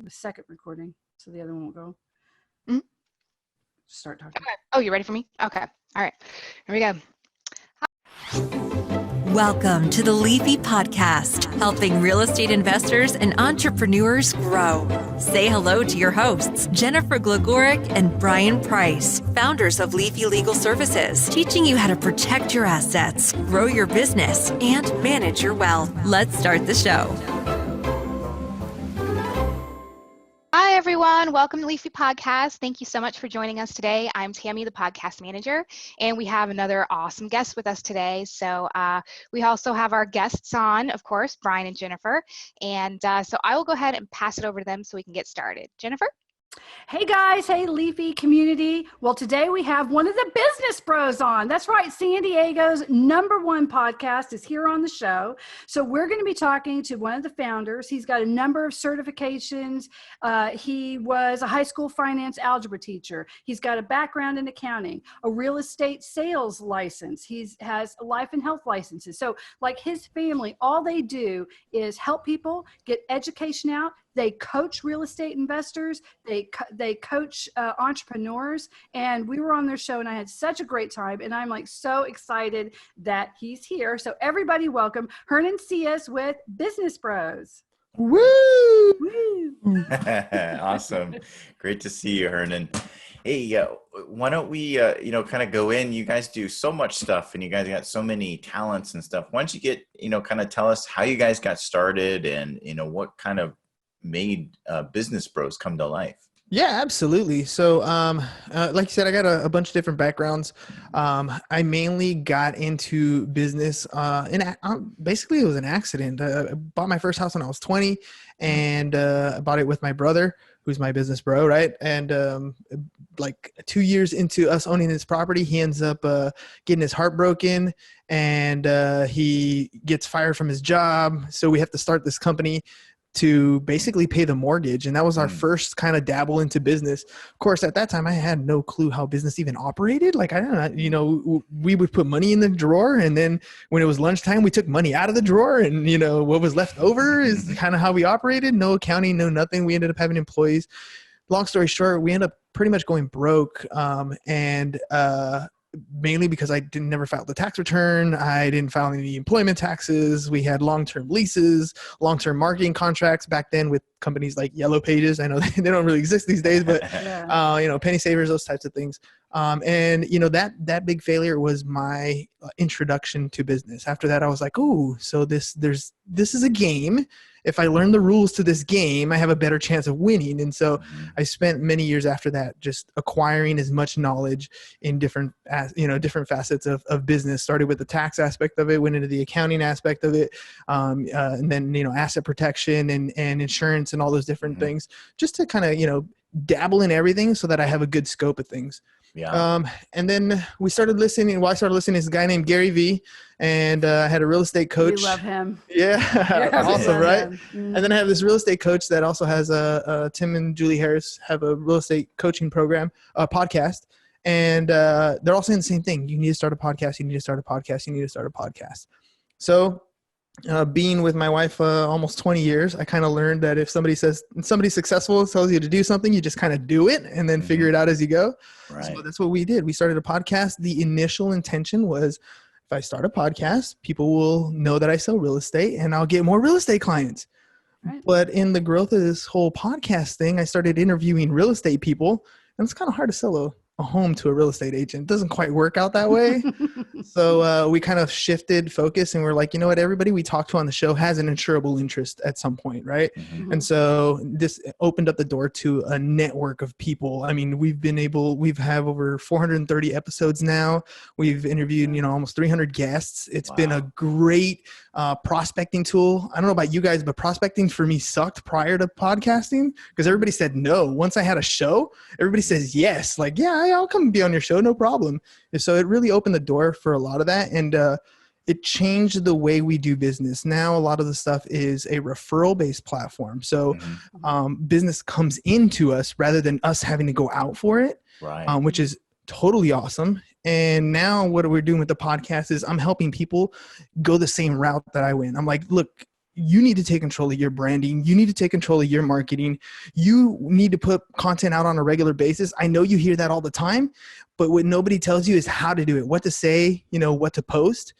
the second recording, so the other one won't go. Mhm. Start talking. Okay. Oh, you ready for me? Okay. All right. Here we go. Welcome to the Leafy Podcast, helping real estate investors and entrepreneurs grow. Say hello to your hosts, Jennifer Glagoric and Brian Price, founders of Leafy Legal Services, teaching you how to protect your assets, grow your business, and manage your wealth. Let's start the show. Hi, everyone. Welcome to Leafy Podcast. Thank you so much for joining us today. I'm Tammy, the podcast manager, and we have another awesome guest with us today. So we also have our guests on, of course, Brian and Jennifer. And so I will go ahead and pass it over to them so we can get started. Jennifer? Hey guys, hey Leafy community. Well, today we have one of the business bros on. That's right, San Diego's #1 podcast is here on the show. So we're going to be talking to one of the founders. He's got a number of certifications. He was a high school finance algebra teacher. He's got a background in accounting, a real estate sales license. He has life and health licenses. So like his family, all they do is help people get education out. They coach real estate investors. They coach entrepreneurs. And we were on their show and I had such a great time. And I'm like so excited that he's here. So everybody welcome Hernans Sias with Business Bros. Woo! Woo! Awesome. Great to see you, Hernan. Hey, why don't we, kind of go in? You guys do so much stuff and you guys got so many talents and stuff. Why don't you get, kind of tell us how you guys got started and, what kind of made Business Bros come to life? Yeah, absolutely. So, like you said, I got a bunch of different backgrounds. I mainly got into business, basically it was an accident. I bought my first house when I was 20 and I bought it with my brother, who's my business bro, right? And like 2 years into us owning this property, he ends up getting his heart broken and he gets fired from his job. So we have to start this company to basically pay the mortgage. And that was our first kind of dabble into business. Of course, at that time, I had no clue how business even operated. Like, I don't know, we would put money in the drawer. And then when it was lunchtime, we took money out of the drawer. And, what was left over is kind of how we operated. No accounting, no nothing. We ended up having employees. Long story short, we ended up pretty much going broke. Mainly because I never filed the tax return. I didn't file any employment taxes. We had long-term leases, long-term marketing contracts back then with companies like Yellow Pages. I know they don't really exist these days, but penny savers, those types of things. That big failure was my introduction to business. After that, I was like, "Ooh, so this is a game. If I learn the rules to this game, I have a better chance of winning." And so I spent many years after that just acquiring as much knowledge in different facets of business. Started with the tax aspect of it, went into the accounting aspect of it, and then, asset protection and insurance and all those different things, just to kind of, dabble in everything so that I have a good scope of things. Yeah. And then we started listening. Well, I started listening to a guy named Gary V, and I had a real estate coach. We love him. Yeah, awesome, right? Mm-hmm. And then I have this real estate coach that also has Tim and Julie Harris have a real estate coaching program, podcast, and they're all saying the same thing. You need to start a podcast. You need to start a podcast. You need to start a podcast. So, being with my wife almost 20 years, I kind of learned that if somebody's successful tells you to do something, you just kind of do it and then figure it out as you go. Right. So that's what we did. We started a podcast. The initial intention was, if I start a podcast, people will know that I sell real estate and I'll get more real estate clients. Right. But in the growth of this whole podcast thing, I started interviewing real estate people, and it's kind of hard to sell a home to a real estate agent. It doesn't quite work out that way. So we kind of shifted focus and we're like, you know what, everybody we talk to on the show has an insurable interest at some point, right? Mm-hmm. And so this opened up the door to a network of people. I mean, we've have over 430 episodes now. We've interviewed, almost 300 guests. It's been a great prospecting tool. I don't know about you guys, but prospecting for me sucked prior to podcasting because everybody said no. Once I had a show, everybody says yes. Like, yeah, I'll come be on your show, no problem. And so it really opened the door for a lot of that. And it changed the way we do business. Now, a lot of the stuff is a referral-based platform. So business comes into us rather than us having to go out for it, right. Which is totally awesome. And now what we're doing with the podcast is I'm helping people go the same route that I went. I'm like, look, you need to take control of your branding. You need to take control of your marketing. You need to put content out on a regular basis. I know you hear that all the time, but what nobody tells you is how to do it, what to say, what to post.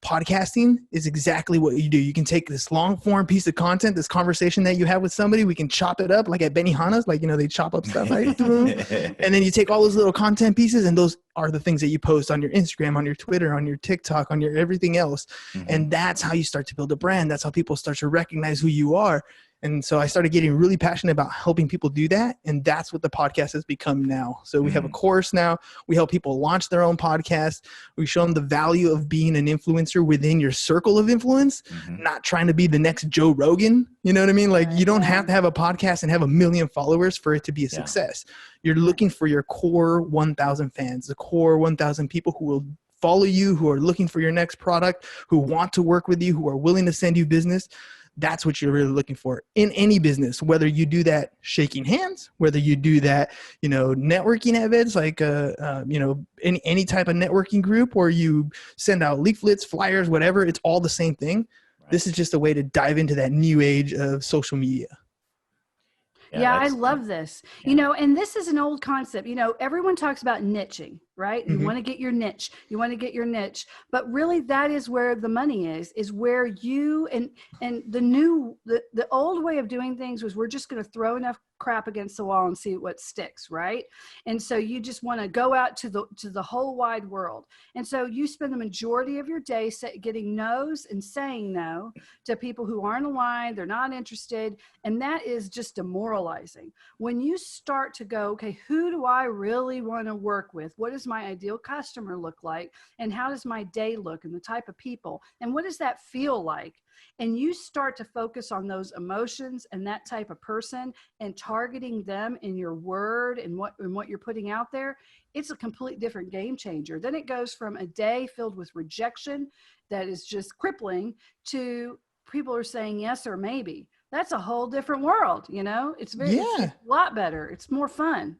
Podcasting is exactly what you do. You can take this long form piece of content, this conversation that you have with somebody, we can chop it up like at Benihana's, they chop up stuff, right? And then you take all those little content pieces, and those are the things that you post on your Instagram, on your Twitter, on your TikTok, on your everything else. Mm-hmm. And that's how you start to build a brand. That's how people start to recognize who you are. And so I started getting really passionate about helping people do that. And that's what the podcast has become now. So we have a course now. We help people launch their own podcast. We show them the value of being an influencer within your circle of influence, not trying to be the next Joe Rogan. You know what I mean? You don't have to have a podcast and have 1 million followers for it to be a success. You're looking for your core 1,000 fans, the core 1,000 people who will follow you, who are looking for your next product, who want to work with you, who are willing to send you business. That's what you're really looking for in any business, whether you do that shaking hands, whether you do that, networking events, any type of networking group, or you send out leaflets, flyers, whatever, it's all the same thing. Right. This is just a way to dive into that new age of social media. Yeah, I love this. And this is an old concept. Everyone talks about niching, right? You want to get your niche. You want to get your niche. But really, that is where the money is where you and the old way of doing things was we're just going to throw enough crap against the wall and see what sticks, right? And so you just want to go out to the whole wide world. And so you spend the majority of your day getting no's and saying no to people who aren't aligned, they're not interested, and that is just demoralizing. When you start to go, okay, who do I really want to work with? What does my ideal customer look like? And how does my day look, and the type of people? And what does that feel like? And you start to focus on those emotions and that type of person and targeting them in your word and what you're putting out there, it's a complete different game changer. Then it goes from a day filled with rejection that is just crippling to people are saying yes or maybe. That's a whole different world, It's it's a lot better. It's more fun.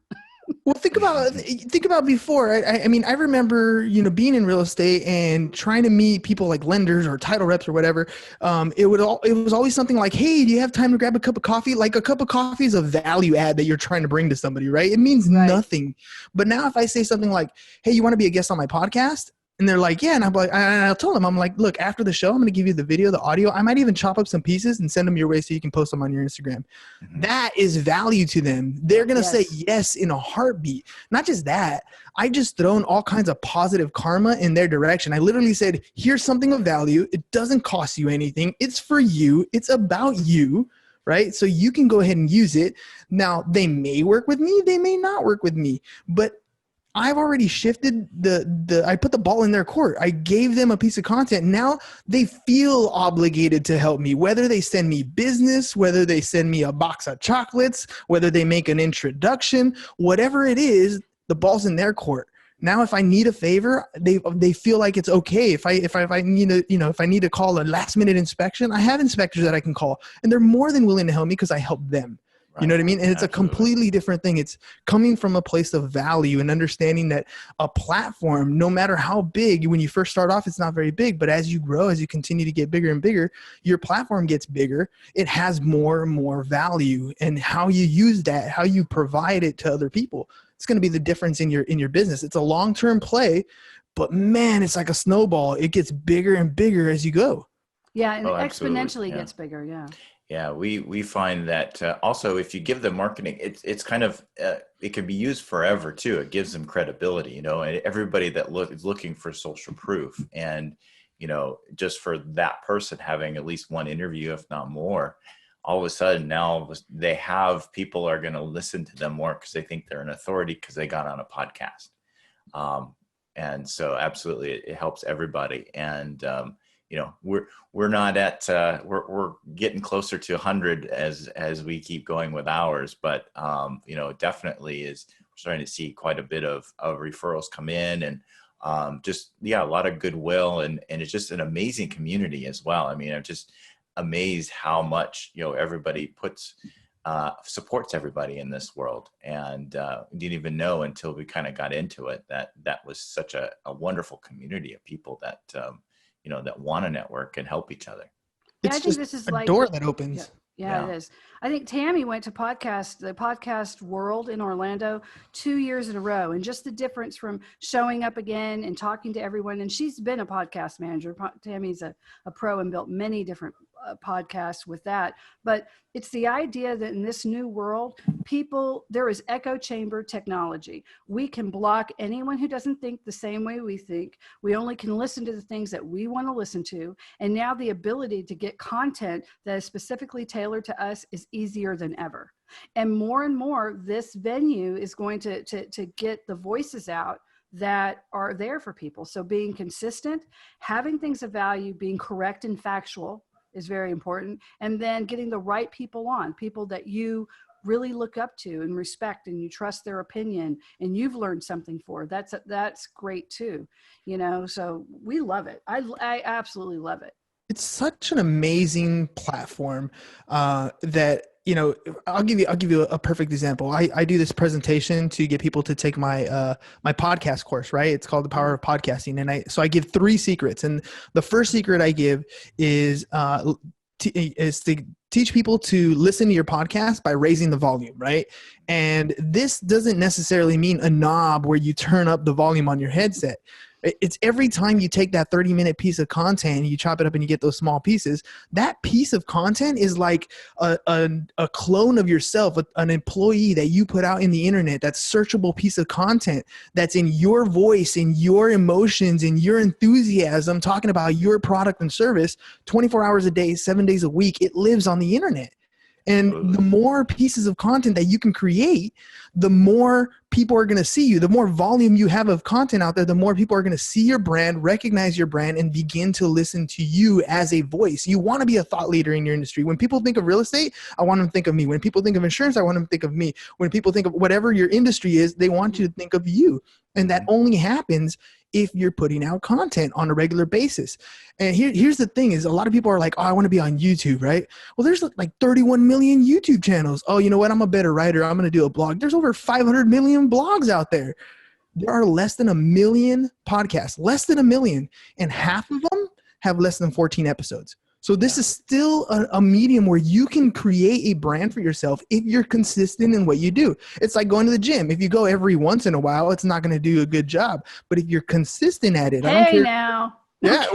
Well, think about before. I remember, being in real estate and trying to meet people like lenders or title reps or whatever. It was always something like, hey, do you have time to grab a cup of coffee? Like a cup of coffee is a value add that you're trying to bring to somebody, right? It means nothing. But now if I say something like, hey, you want to be a guest on my podcast? And they're like, yeah. And I'll tell them, I'm like, look, after the show, I'm going to give you the video, the audio. I might even chop up some pieces and send them your way so you can post them on your Instagram. Mm-hmm. That is value to them. They're going to say yes in a heartbeat. Not just that. I just thrown all kinds of positive karma in their direction. I literally said, here's something of value. It doesn't cost you anything. It's for you. It's about you. Right? So you can go ahead and use it. Now, they may work with me. They may not work with me. But I've already shifted I put the ball in their court. I gave them a piece of content. Now they feel obligated to help me, whether they send me business, whether they send me a box of chocolates, whether they make an introduction, whatever it is, the ball's in their court. Now, if I need a favor, they feel like it's okay. If I need to, if I need to call a last minute inspection, I have inspectors that I can call, and they're more than willing to help me because I help them. Right. You know what I mean? And it's Absolutely. A completely different thing. It's coming from a place of value and understanding that a platform, no matter how big, when you first start off, it's not very big, but as you grow, as you continue to get bigger and bigger, your platform gets bigger. It has more and more value, and how you use that, how you provide it to other people, it's going to be the difference in your business. It's a long-term play, but man, it's like a snowball. It gets bigger and bigger as you go. Yeah. And exponentially gets bigger. Yeah. Yeah, we find that also if you give them marketing, it's kind of it can be used forever too. It gives them credibility, and everybody that is looking for social proof, and just for that person having at least one interview, if not more, all of a sudden now they have people are going to listen to them more because they think they're an authority because they got on a podcast, and so absolutely it helps everybody. And we're not at we're getting closer to 100 as we keep going with ours, but definitely we're starting to see quite a bit of referrals come in, and a lot of goodwill, and it's just an amazing community as well. I mean, I'm just amazed how much everybody supports everybody in this world, and didn't even know until we kind of got into it that was such a wonderful community of people that that want to network and help each other. Yeah, I It's think just this is a like door that opens. Yeah, it is. I think Tammy went to the podcast world in Orlando 2 years in a row. And just the difference from showing up again and talking to everyone. And she's been a podcast manager. Tammy's a pro and built many different podcasts with that. But it's the idea that in this new world, there is echo chamber technology. We can block anyone who doesn't think the same way we think. We only can listen to the things that we want to listen to. And now the ability to get content that is specifically tailored to us is easier than ever. And more, this venue is going to get the voices out that are there for people. So being consistent, having things of value, being correct and factual is very important. And then getting the right people on, people that you really look up to and respect, and you trust their opinion, and you've learned something for. That's great too. So we love it. I absolutely love it. It's such an amazing platform that, I'll give you a perfect example. I do this presentation to get people to take my my podcast course, right? It's called The Power of Podcasting. And I give 3 secrets. And the first secret I give is to teach people to listen to your podcast by raising the volume, right? And this doesn't necessarily mean a knob where you turn up the volume on your headset. It's every time you take that 30-minute piece of content and you chop it up and you get those small pieces, that piece of content is like a clone of yourself, an employee that you put out in the internet, that searchable piece of content that's in your voice, in your emotions, in your enthusiasm, talking about your product and service 24 hours a day, 7 days a week. It lives on the internet. And the more pieces of content that you can create, the more people are going to see you. The more volume you have of content out there, the more people are going to see your brand, recognize your brand, and begin to listen to you as a voice. You want to be a thought leader in your industry. When people think of real estate, I want them to think of me. When people think of insurance, I want them to think of me. When people think of whatever your industry is, they want you to think of you. And that only happens if you're putting out content on a regular basis. And here's the thing is, a lot of people are like, oh, I want to be on YouTube, right? Well, there's like 31 million YouTube channels. Oh, you know what? I'm a better writer. I'm going to do a blog. There's over 500 million blogs out there. There are less than 1 million podcasts, less than 1 million. And half of them have less than 14 episodes. So this is still a medium where you can create a brand for yourself if you're consistent in what you do. It's like going to the gym. If you go every once in a while, it's not going to do a good job. But if you're consistent at it, I don't care. Now. Yeah.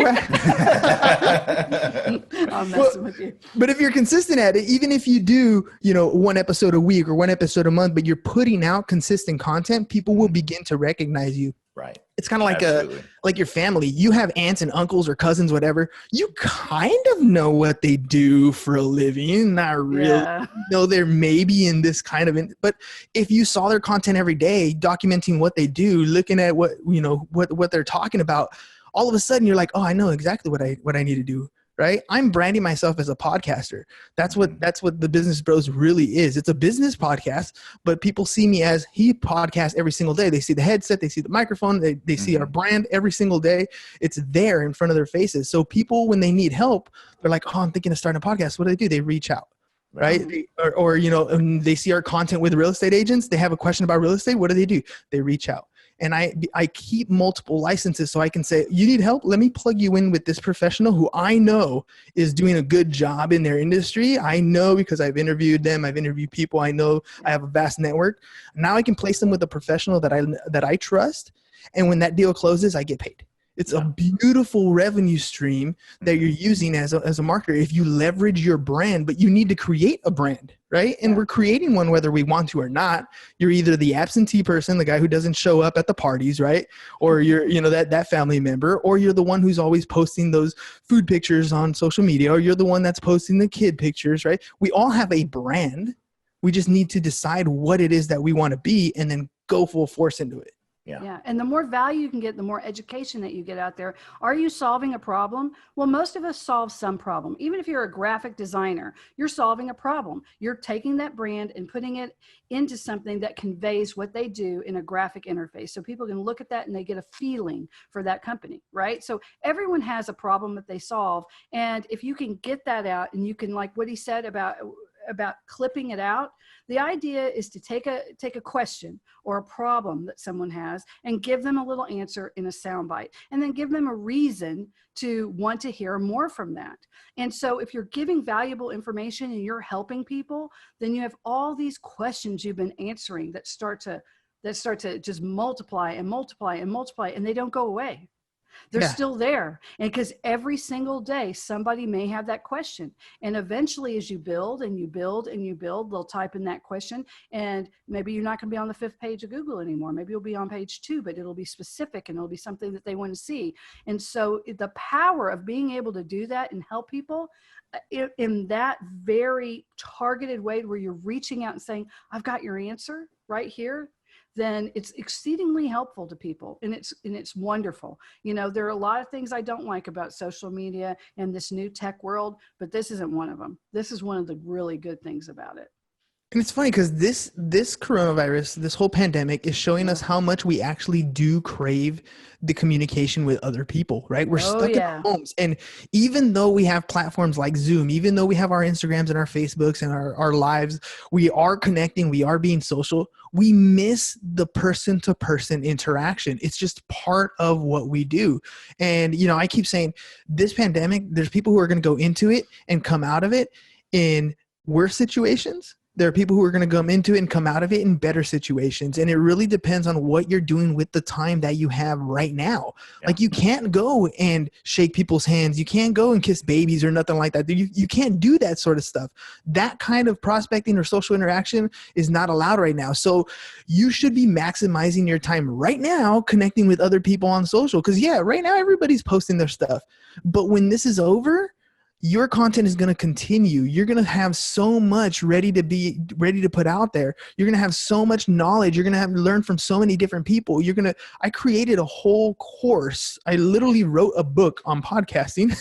I'm messing with you. But if you're consistent at it, even if you do, 1 episode a week or 1 episode a month, but you're putting out consistent content, people will begin to recognize you. Right. It's kind of like your family. You have aunts and uncles or cousins, whatever. You kind of know what they do for a living. Not really. Yeah. They're maybe in this kind of, but if you saw their content every day, documenting what they do, looking at what they're talking about, all of a sudden you're like, oh, I know exactly what I need to do. Right? I'm branding myself as a podcaster. That's what the Business Bros really is. It's a business podcast, but people see me as he podcasts every single day. They see the headset, they see the microphone, they see our brand every single day. It's there in front of their faces. So people, when they need help, they're like, oh, I'm thinking of starting a podcast. What do? They reach out. Right? Or they see our content with real estate agents. They have a question about real estate. What do? They reach out. And I keep multiple licenses so I can say, you need help? Let me plug you in with this professional who I know is doing a good job in their industry. I know because I've interviewed them. I've interviewed people. I know I have a vast network. Now I can place them with a professional that I trust. And when that deal closes, I get paid. It's a beautiful revenue stream that you're using as a marketer if you leverage your brand, but you need to create a brand, right? And we're creating one whether we want to or not. You're either the absentee person, the guy who doesn't show up at the parties, right? Or you're, that family member, or you're the one who's always posting those food pictures on social media, or you're the one that's posting the kid pictures, right? We all have a brand. We just need to decide what it is that we want to be and then go full force into it. Yeah. And the more value you can get, the more education that you get out there. Are you solving a problem? Well, most of us solve some problem. Even if you're a graphic designer, you're solving a problem. You're taking that brand and putting it into something that conveys what they do in a graphic interface. So people can look at that and they get a feeling for that company, right? So everyone has a problem that they solve. And if you can get that out and you can, like what he said about about clipping it out. The idea is to take a question or a problem that someone has and give them a little answer in a soundbite, and then give them a reason to want to hear more from that. And so if you're giving valuable information and you're helping people, then you have all these questions you've been answering that start to just multiply and multiply and multiply, and they don't go away. They're still there. And because every single day, somebody may have that question. And eventually, as you build and you build and you build, they'll type in that question. And maybe you're not going to be on the 5th page of Google anymore. Maybe you'll be on page 2, but it'll be specific and it'll be something that they want to see. And so the power of being able to do that and help people in that very targeted way, where you're reaching out and saying, I've got your answer right here, then it's exceedingly helpful to people. And it's wonderful. You know, there are a lot of things I don't like about social media and this new tech world, but this isn't one of them. This is one of the really good things about it. And it's funny because this coronavirus, this whole pandemic is showing us how much we actually do crave the communication with other people, right? We're stuck in our homes. And even though we have platforms like Zoom, even though we have our Instagrams and our Facebooks and our lives, we are connecting, we are being social, we miss the person-to-person interaction. It's just part of what we do. And, you know, I keep saying this pandemic, there's people who are going to go into it and come out of it in worse situations. There are people who are going to come into it and come out of it in better situations. And it really depends on what you're doing with the time that you have right now. Yeah. Like you can't go and shake people's hands. You can't go and kiss babies or nothing like that. You can't do that sort of stuff. That kind of prospecting or social interaction is not allowed right now. So you should be maximizing your time right now, connecting with other people on social. Because right now everybody's posting their stuff. But when this is over, your content is going to continue. You're going to have so much ready to put out there. You're going to have so much knowledge. You're going to have to learn from so many different people. I created a whole course. I literally wrote a book on podcasting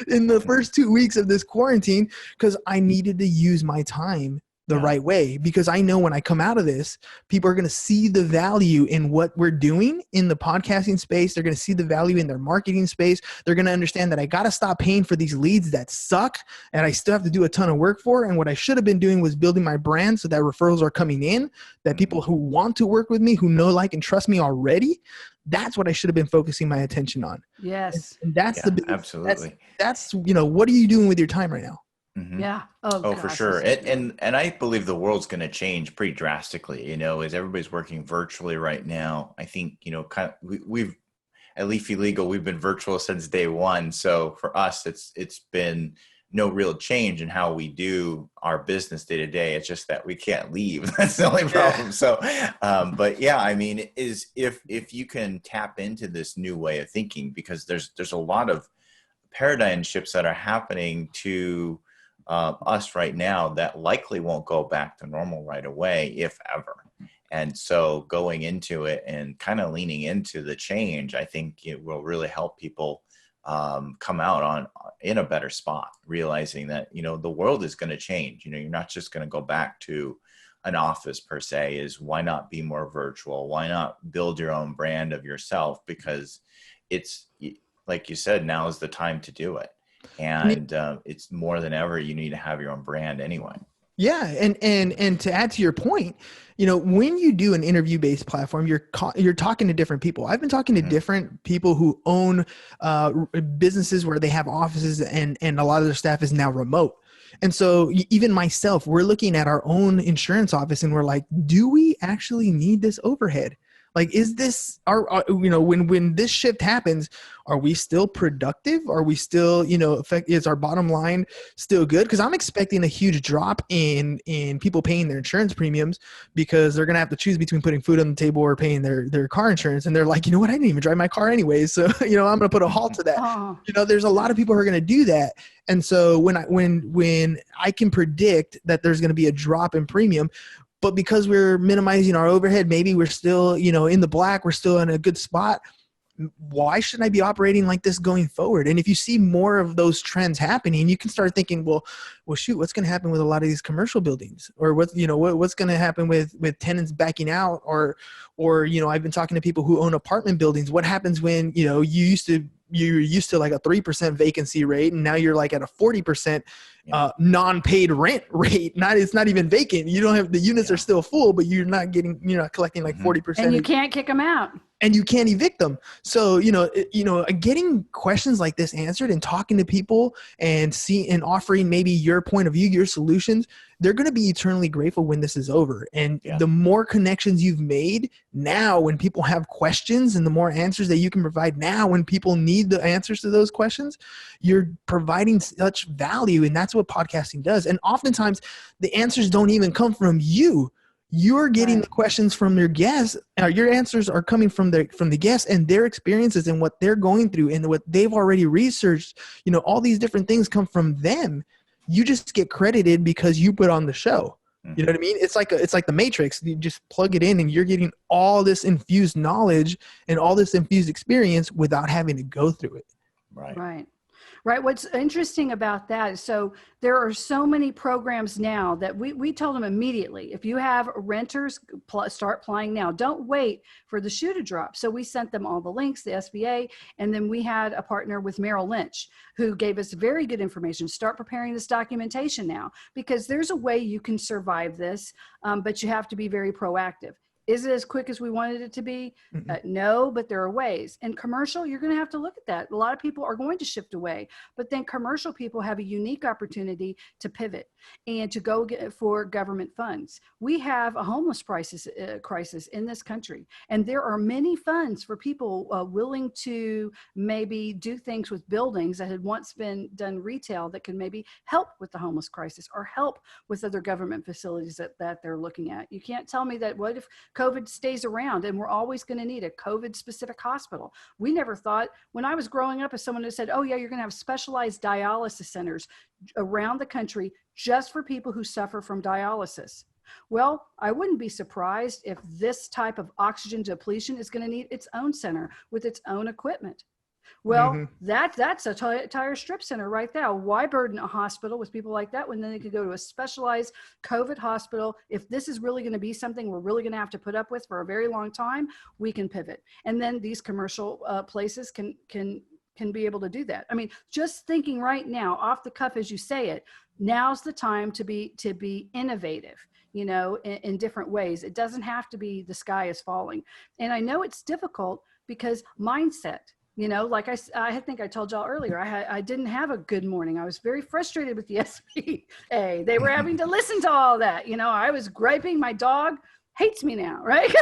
in the first 2 weeks of this quarantine because I needed to use my time the right way, because I know when I come out of this, people are going to see the value in what we're doing in the podcasting space. They're going to see the value in their marketing space. They're going to understand that I got to stop paying for these leads that suck and I still have to do a ton of work for. And what I should have been doing was building my brand so that referrals are coming in, that people who want to work with me, who know, like, and trust me already, that's what I should have been focusing my attention on. Yes. And that's absolutely. That's, what are you doing with your time right now? Mm-hmm. Yeah. Oh, gosh, for sure. And I believe the world's going to change pretty drastically, as everybody's working virtually right now. I think, we've at Leafy Legal, we've been virtual since day one. So for us, it's been no real change in how we do our business day to day. It's just that we can't leave. That's the only problem. So, but yeah, I mean, if you can tap into this new way of thinking, because there's a lot of paradigm shifts that are happening to us right now that likely won't go back to normal right away, if ever. And so going into it and kind of leaning into the change, I think it will really help people come out in a better spot, realizing that, the world is going to change. You're not just going to go back to an office per se. Is why not be more virtual? Why not build your own brand of yourself? Because it's, like you said, now is the time to do it. And it's more than ever, you need to have your own brand anyway. Yeah. And to add to your point, when you do an interview-based platform, you're talking to different people. I've been talking to different people who own businesses where they have offices and a lot of their staff is now remote. And so even myself, we're looking at our own insurance office and we're like, do we actually need this overhead? Like, is this when this shift happens, are we still productive? Are we still, is our bottom line still good? Because I'm expecting a huge drop in people paying their insurance premiums because they're going to have to choose between putting food on the table or paying their car insurance. And they're like, I didn't even drive my car anyways. So, I'm going to put a halt to that. There's a lot of people who are going to do that. And so when I can predict that there's going to be a drop in premium, but because we're minimizing our overhead, maybe we're still, in the black, we're still in a good spot. Why shouldn't I be operating like this going forward? And if you see more of those trends happening, you can start thinking, well, shoot, what's going to happen with a lot of these commercial buildings, or what's going to happen with tenants backing out, or I've been talking to people who own apartment buildings. What happens when, you're used to like a 3% vacancy rate and now you're like at a 40%, non-paid rent rate. It's not even vacant. You don't have, the units are still full, but you're not collecting like 40%. And you can't kick them out. And you can't evict them. So, getting questions like this answered and talking to people and offering maybe your point of view, your solutions, they're going to be eternally grateful when this is over. And the more connections you've made now when people have questions, and the more answers that you can provide now when people need the answers to those questions, you're providing such value. And that's what podcasting does. And oftentimes the answers don't even come from you. You're getting the questions from your guests. Your answers are coming from the guests and their experiences and what they're going through and what they've already researched. All these different things come from them. You just get credited because you put on the show. You know what I mean? It's like the Matrix. You just plug it in and you're getting all this infused knowledge and all this infused experience without having to go through it. Right. What's interesting about that is, so there are so many programs now that we told them immediately, if you have renters, start applying now. Don't wait for the shoe to drop. So we sent them all the links, the SBA, and then we had a partner with Merrill Lynch who gave us very good information. Start preparing this documentation now, because there's a way you can survive this, but you have to be very proactive. Is it as quick as we wanted it to be? No, but there are ways. And commercial, you're going to have to look at that. A lot of people are going to shift away, but then commercial people have a unique opportunity to pivot and to go for government funds. We have a homeless crisis in this country, and there are many funds for people willing to maybe do things with buildings that had once been done retail that can maybe help with the homeless crisis or help with other government facilities that they're looking at. You can't tell me that what if COVID stays around and we're always going to need a COVID specific hospital. We never thought, when I was growing up, as someone who said, oh yeah, you're going to have specialized dialysis centers around the country just for people who suffer from dialysis. Well, I wouldn't be surprised if this type of oxygen depletion is going to need its own center with its own equipment. Well, that's a tire strip center right there. Why burden a hospital with people like that when then they could go to a specialized COVID hospital? If this is really going to be something we're really going to have to put up with for a very long time, we can pivot. And then these commercial places can be able to do that. I mean, just thinking right now off the cuff as you say it, now's the time to be innovative, in different ways. It doesn't have to be the sky is falling. And I know it's difficult because mindset. Like I think I told y'all earlier, I didn't have a good morning. I was very frustrated with the SBA. They were having to listen to all that. I was griping. My dog hates me now, right?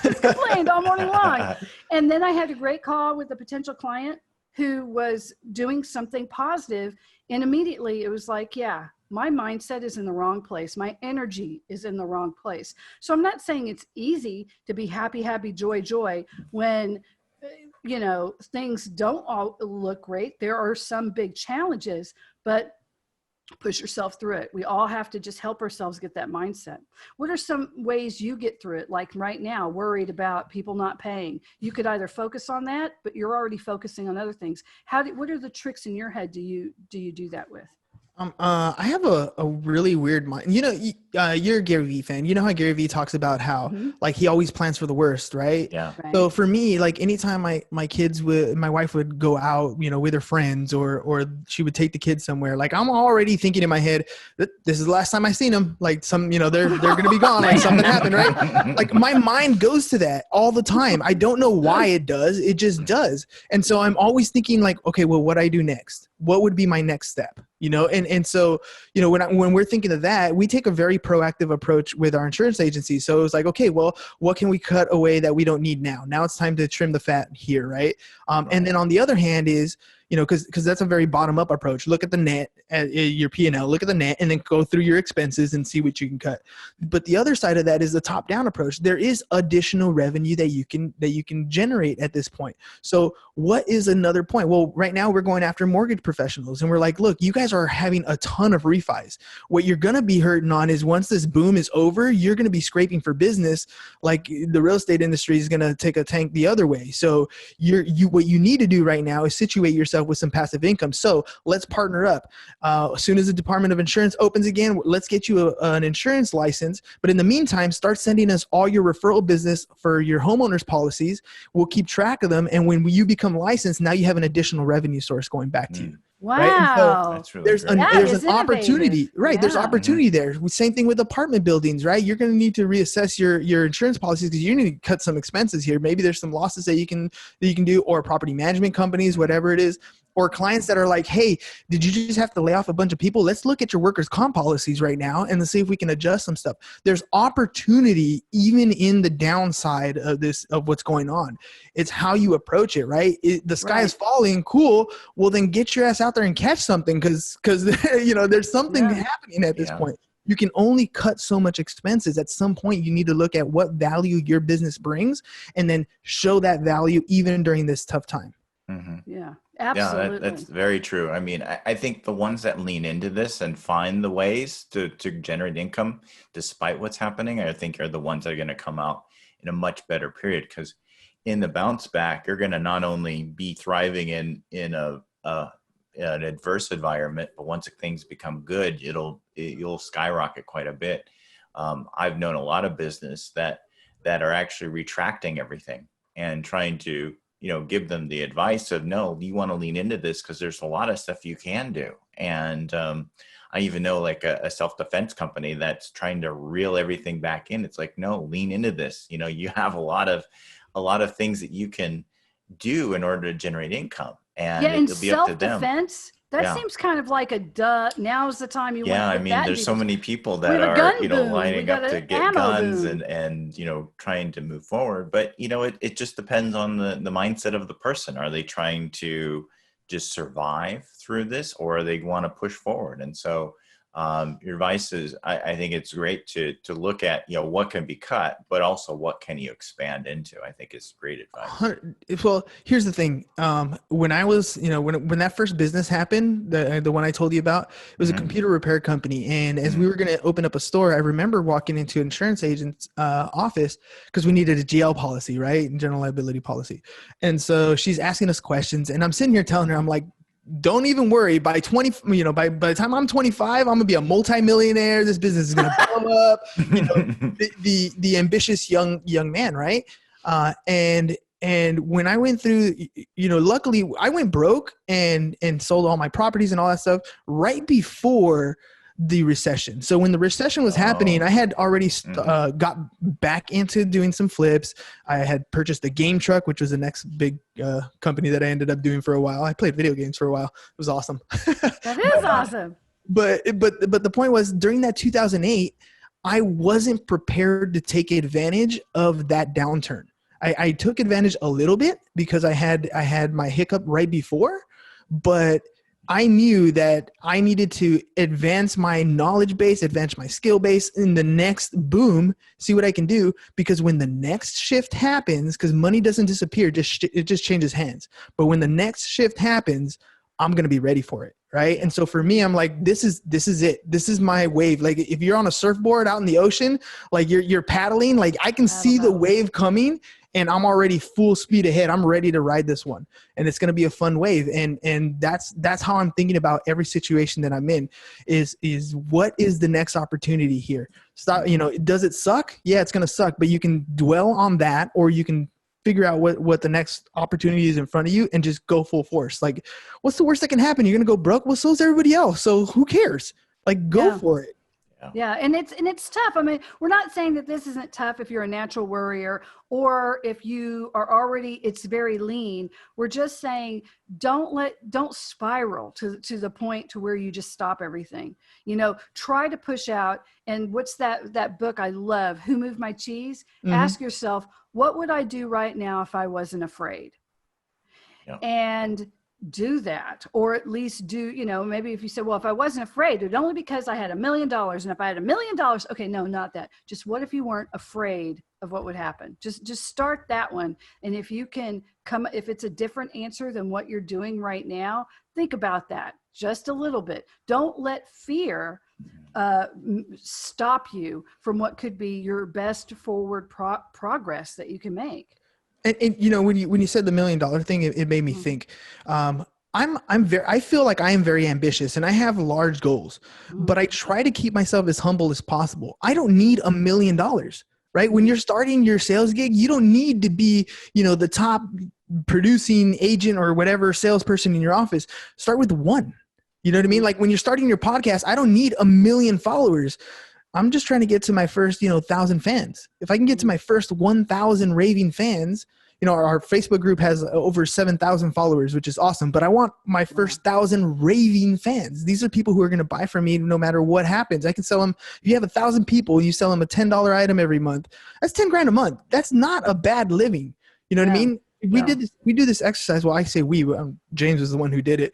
Just complained all morning long. And then I had a great call with a potential client who was doing something positive. And immediately it was like, yeah, my mindset is in the wrong place. My energy is in the wrong place. So I'm not saying it's easy to be happy, happy, joy, joy when things don't all look great. There are some big challenges, but push yourself through it. We all have to just help ourselves get that mindset. What are some ways you get through it? Like right now, worried about people not paying. You could either focus on that, but you're already focusing on other things. What are the tricks in your head do you do that with? I have a really weird mind. You're a Gary Vee fan. You know how Gary Vee talks about how like he always plans for the worst, right? Yeah. Right. So for me, like anytime my wife would go out, with her friends or she would take the kids somewhere, like I'm already thinking in my head that this is the last time I seen them. Like they're going to be gone. Like something happened, right? Like my mind goes to that all the time. I don't know why it does. It just does. And so I'm always thinking like, okay, well, what do I do next? What would be my next step? And so, when we're thinking of that, we take a very proactive approach with our insurance agency. So it was like, okay, well, what can we cut away that we don't need now? Now it's time to trim the fat here, right? And then on the other hand is, because that's a very bottom up approach. Look at the net, at your P&L, look at the net, and then go through your expenses and see what you can cut. But the other side of that is the top down approach. There is additional revenue that you can generate at this point. So what is another point? Well, right now we're going after mortgage professionals and we're like, look, you guys are having a ton of refis. What you're going to be hurting on is once this boom is over, you're going to be scraping for business. Like the real estate industry is going to take a tank the other way. So what you need to do right now is situate yourself with some passive income. So let's partner up. As soon as the Department of Insurance opens again, let's get you an insurance license. But in the meantime, start sending us all your referral business for your homeowners policies. We'll keep track of them. And when you become licensed, now you have an additional revenue source going back to you. Wow. Right. And so That's really great. there's is an opportunity, innovative. right? There's Yeah. opportunity there. Same thing with apartment buildings, right? You're going to need to reassess your insurance policies because you need to cut some expenses here. Maybe there's some losses that you can do, or property management companies, whatever it is, or clients that are like, hey, did you just have to lay off a bunch of people? Let's look at your workers' comp policies right now and let's see if we can adjust some stuff. There's opportunity even in the downside of this, of what's going on. It's how you approach it, right? The sky is falling, cool. Well, then get your ass out there and catch something because there's something happening at this point. You can only cut so much expenses. At some point, you need to look at what value your business brings and then show that value even during this tough time. Mm-hmm. Yeah, absolutely. Yeah, that's very true. I mean, I think the ones that lean into this and find the ways to generate income despite what's happening, I think are the ones that are going to come out in a much better period, because in the bounce back, you're going to not only be thriving in an adverse environment, but once things become good, you'll skyrocket quite a bit. I've known a lot of business that are actually retracting everything and trying to give them the advice of, no, you want to lean into this because there's a lot of stuff you can do. And I even know like a self-defense company that's trying to reel everything back in. It's like, no, lean into this. You have a lot of things that you can do in order to generate income, and it'll be up to them. Self-defense, that seems kind of like a duh. Now's the time you want to I mean, there's so many people that are, lining up to get guns and trying to move forward. But, it just depends on the mindset of the person. Are they trying to just survive through this, or they want to push forward? And so your advice is, I think it's great to look at, what can be cut, but also what can you expand into, I think is great advice. Well, here's the thing. When I was, when that first business happened, the one I told you about, it was a computer repair company. And as we were going to open up a store, I remember walking into an insurance agent's office because we needed a GL policy, right? General liability policy. And so she's asking us questions and I'm sitting here telling her, I'm like, don't even worry. By by the time I'm 25, I'm gonna be a multimillionaire. This business is gonna blow up. The ambitious young man, right? And when I went through, luckily I went broke and sold all my properties and all that stuff right before the recession. So when the recession was happening, I had already got back into doing some flips. I had purchased a game truck, which was the next big company that I ended up doing for a while. I played video games for a while. It was awesome. That is awesome. But the point was, during that 2008, I wasn't prepared to take advantage of that downturn. I took advantage a little bit because I had my hiccup right before, but I knew that I needed to advance my knowledge base, advance my skill base in the next boom, see what I can do. Because when the next shift happens, because money doesn't disappear, it just changes hands. But when the next shift happens, I'm going to be ready for it. Right. And so for me, I'm like, this is it. This is my wave. Like if you're on a surfboard out in the ocean, like you're paddling, like I can see the wave coming and I'm already full speed ahead. I'm ready to ride this one and it's going to be a fun wave. And that's how I'm thinking about every situation that I'm in is what is the next opportunity here? Stop. Does it suck? Yeah, it's going to suck, but you can dwell on that, or you can figure out what the next opportunity is in front of you and just go full force. Like, what's the worst that can happen? You're going to go broke. Well, so is everybody else. So who cares? Like, go for it. Yeah. And it's tough. I mean, we're not saying that this isn't tough if you're a natural worrier or if you are already, it's very lean. We're just saying, don't spiral to the point to where you just stop everything, try to push out. And what's that book I love, Who Moved My Cheese? Mm-hmm. Ask yourself, what would I do right now if I wasn't afraid? Yeah. And do that, or at least do, maybe if you said, well, if I wasn't afraid, it'd only because I had $1 million. And if I had $1 million, okay, no, not that. Just what if you weren't afraid of what would happen? Just start that one. And if you can if it's a different answer than what you're doing right now, think about that just a little bit. Don't let fear stop you from what could be your best forward progress that you can make. And when you said the $1 million thing, it made me think. I feel like I am very ambitious and I have large goals, but I try to keep myself as humble as possible. I don't need $1 million, right? When you're starting your sales gig, you don't need to be, the top producing agent or whatever salesperson in your office. Start with one. You know what I mean? Like when you're starting your podcast, I don't need 1 million followers. I'm just trying to get to my first, 1,000 fans. If I can get to my first 1,000 raving fans, our Facebook group has over 7,000 followers, which is awesome. But I want my first 1,000 raving fans. These are people who are going to buy from me no matter what happens. I can sell them. If you have 1,000 people, you sell them a $10 item every month. That's 10 grand a month. That's not a bad living. You know what I mean? We do this exercise. Well, I say James was the one who did it.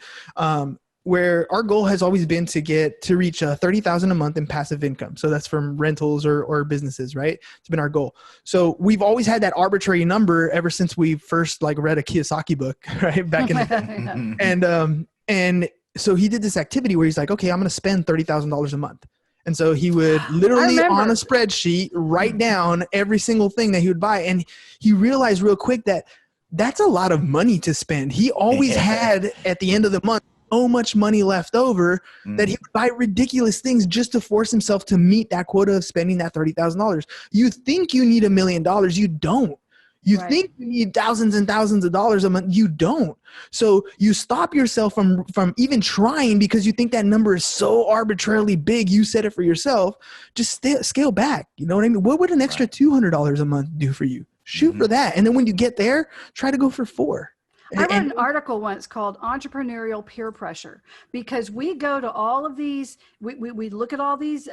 Where our goal has always been to reach 30,000 a month in passive income. So that's from rentals or businesses, right? It's been our goal. So we've always had that arbitrary number ever since we first read a Kiyosaki book, right? Back in the and so he did this activity where he's like, okay, I'm going to spend $30,000 a month. And so he would literally on a spreadsheet write down every single thing that he would buy. And he realized real quick that that's a lot of money to spend. He always had at the end of the month so much money left over that he would buy ridiculous things just to force himself to meet that quota of spending that $30,000. You think you need $1 million. You don't. You think you need thousands and thousands of dollars a month. You don't. So you stop yourself from even trying because you think that number is so arbitrarily big. You set it for yourself. Just scale back. You know what I mean? What would an extra $200 a month do for you? Shoot for that. And then when you get there, try to go for 4. I read an article once called Entrepreneurial Peer Pressure, because we go to all of these, we look at all these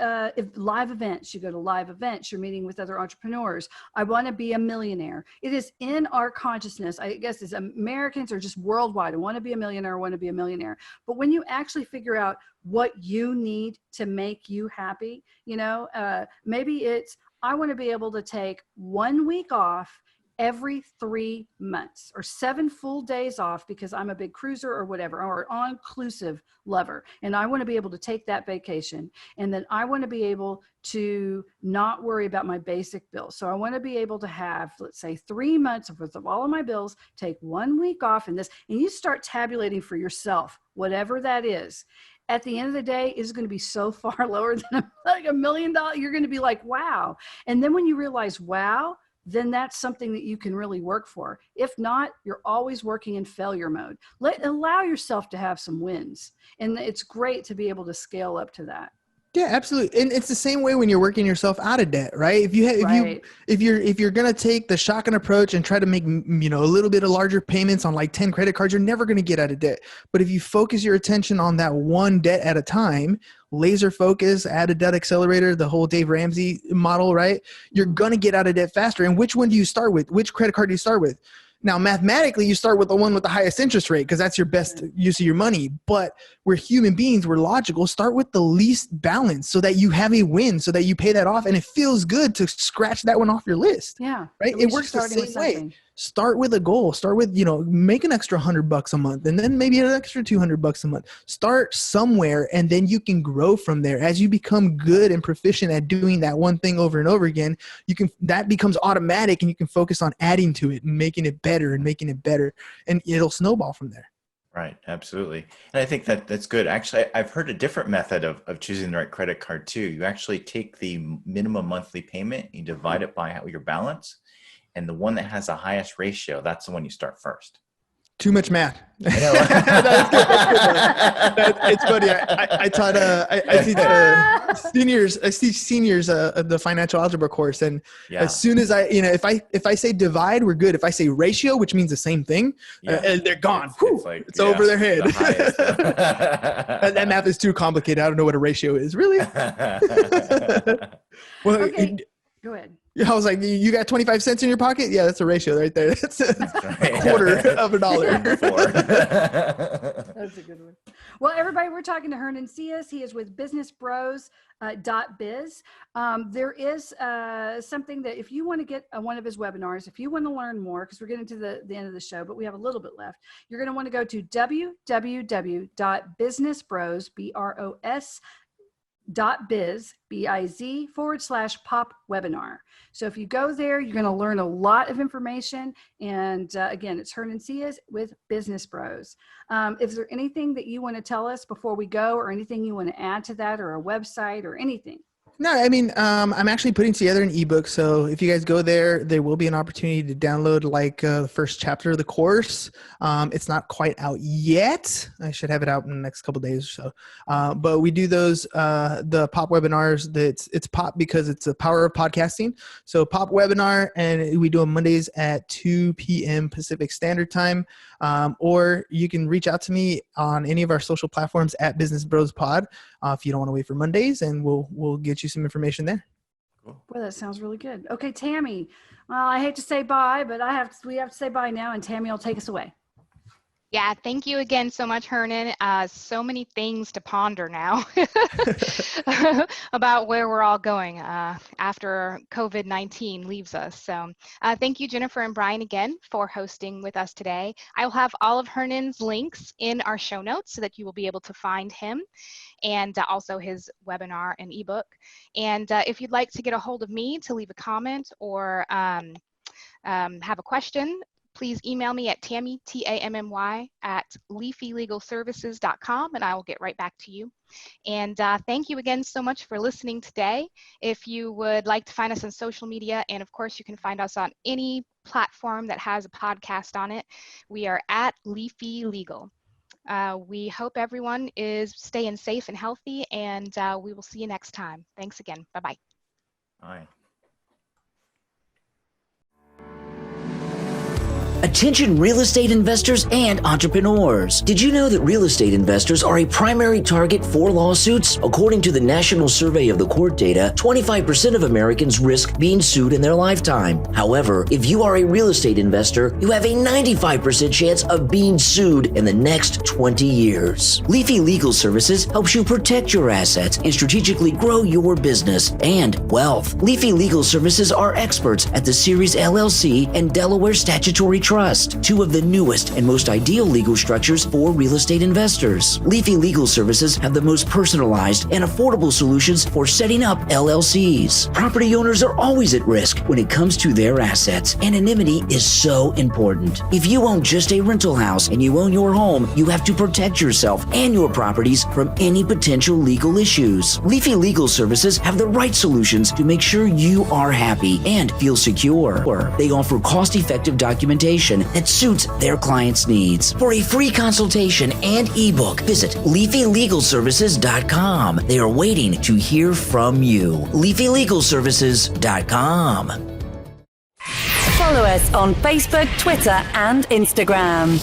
live events. You go to live events, you're meeting with other entrepreneurs. I want to be a millionaire. It is in our consciousness, I guess, as Americans or just worldwide. I want to be a millionaire, I want to be a millionaire. But when you actually figure out what you need to make you happy, maybe it's, I want to be able to take 1 week off every 3 months or 7 full days off because I'm a big cruiser or whatever, or all-inclusive lover. And I want to be able to take that vacation. And then I want to be able to not worry about my basic bills. So I want to be able to have, let's say, 3 months worth of all of my bills, take 1 week off in this, and you start tabulating for yourself, whatever that is. At the end of the day, it's going to be so far lower than like $1 million. You're going to be like, wow. And then when you realize, wow, then that's something that you can really work for. If not, you're always working in failure mode. Allow yourself to have some wins. And it's great to be able to scale up to that. Yeah, absolutely. And it's the same way when you're working yourself out of debt, right? If you're going to take the shotgun approach and try to make, a little bit of larger payments on like 10 credit cards, you're never going to get out of debt. But if you focus your attention on that one debt at a time, laser focus, add a debt accelerator, the whole Dave Ramsey model, right? You're going to get out of debt faster. And which one do you start with? Which credit card do you start with? Now, mathematically, you start with the one with the highest interest rate because that's your best use of your money. But we're human beings. We're logical. Start with the least balance so that you have a win, so that you pay that off. And it feels good to scratch that one off your list. Yeah. Right? It works the same way. Start with a goal. Start with, make an extra $100 a month and then maybe an extra $200 a month. Start somewhere and then you can grow from there. As you become good and proficient at doing that one thing over and over again, that becomes automatic and you can focus on adding to it and making it better and making it better. And it'll snowball from there. Right. Absolutely. And I think that's good. Actually, I've heard a different method of choosing the right credit card too. You actually take the minimum monthly payment, you divide it by your balance. And the one that has the highest ratio, that's the one you start first. Too much math. I know. It's funny. I taught, I teach seniors the financial algebra course. And as soon as if I say divide, we're good. If I say ratio, which means the same thing, they're gone. It's over their head. That math is too complicated. I don't know what a ratio is. Really? Well, okay. Go ahead. I was like, you got 25 cents in your pocket? Yeah, that's a ratio right there. That's a quarter of $1. That's a good one. Well, everybody, we're talking to Hernan Sias. He is with businessbros.biz. There is something that if you want to get one of his webinars, if you want to learn more, because we're getting to the end of the show, but we have a little bit left, you're going to want to go to www.businessbros.biz, BIZ/pop webinar. So if you go there, you're going to learn a lot of information. And again, it's Hernan Sias with Business Bros. Is there anything that you want to tell us before we go, or anything you want to add to that, or a website or anything? No, I mean, I'm actually putting together an ebook. So if you guys go there, there will be an opportunity to download the first chapter of the course. It's not quite out yet. I should have it out in the next couple of days or so. But we do those, the pop webinars. It's pop because it's the power of podcasting. So pop webinar, and we do them Mondays at 2 p.m. Pacific Standard Time. Or you can reach out to me on any of our social platforms at Business Bros Pod if you don't want to wait for Mondays, and we'll get you some information there. Boy, that sounds really good. Okay, Tammy. Well, I hate to say bye, but we have to say bye now, and Tammy will take us away. Yeah, thank you again so much, Hernan. So many things to ponder now about where we're all going after COVID-19 leaves us. So thank you, Jennifer and Brian, again for hosting with us today. I will have all of Hernan's links in our show notes so that you will be able to find him, and also his webinar and ebook. And if you'd like to get a hold of me to leave a comment or have a question, please email me at Tammy, Tammy, at leafylegalservices.com, and I will get right back to you. And thank you again so much for listening today. If you would like to find us on social media, and of course you can find us on any platform that has a podcast on it, we are at Leafy Legal. We hope everyone is staying safe and healthy, and we will see you next time. Thanks again. Bye-bye. Bye. Attention real estate investors and entrepreneurs. Did you know that real estate investors are a primary target for lawsuits? According to the National Survey of the Court data, 25% of Americans risk being sued in their lifetime. However, if you are a real estate investor, you have a 95% chance of being sued in the next 20 years. Leafy Legal Services helps you protect your assets and strategically grow your business and wealth. Leafy Legal Services are experts at the Series LLC and Delaware Statutory Trust, two of the newest and most ideal legal structures for real estate investors. Leafy Legal Services have the most personalized and affordable solutions for setting up LLCs. Property owners are always at risk when it comes to their assets. Anonymity is so important. If you own just a rental house and you own your home, you have to protect yourself and your properties from any potential legal issues. Leafy Legal Services have the right solutions to make sure you are happy and feel secure. They offer cost-effective documentation that suits their clients' needs. For a free consultation and ebook, visit leafylegalservices.com. They are waiting to hear from you. leafylegalservices.com. Follow us on Facebook, Twitter, and Instagram.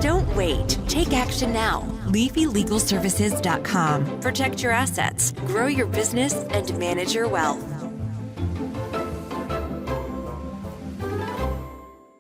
Don't wait. Take action now. LeafyLegalServices.com. Protect your assets, grow your business, and manage your wealth.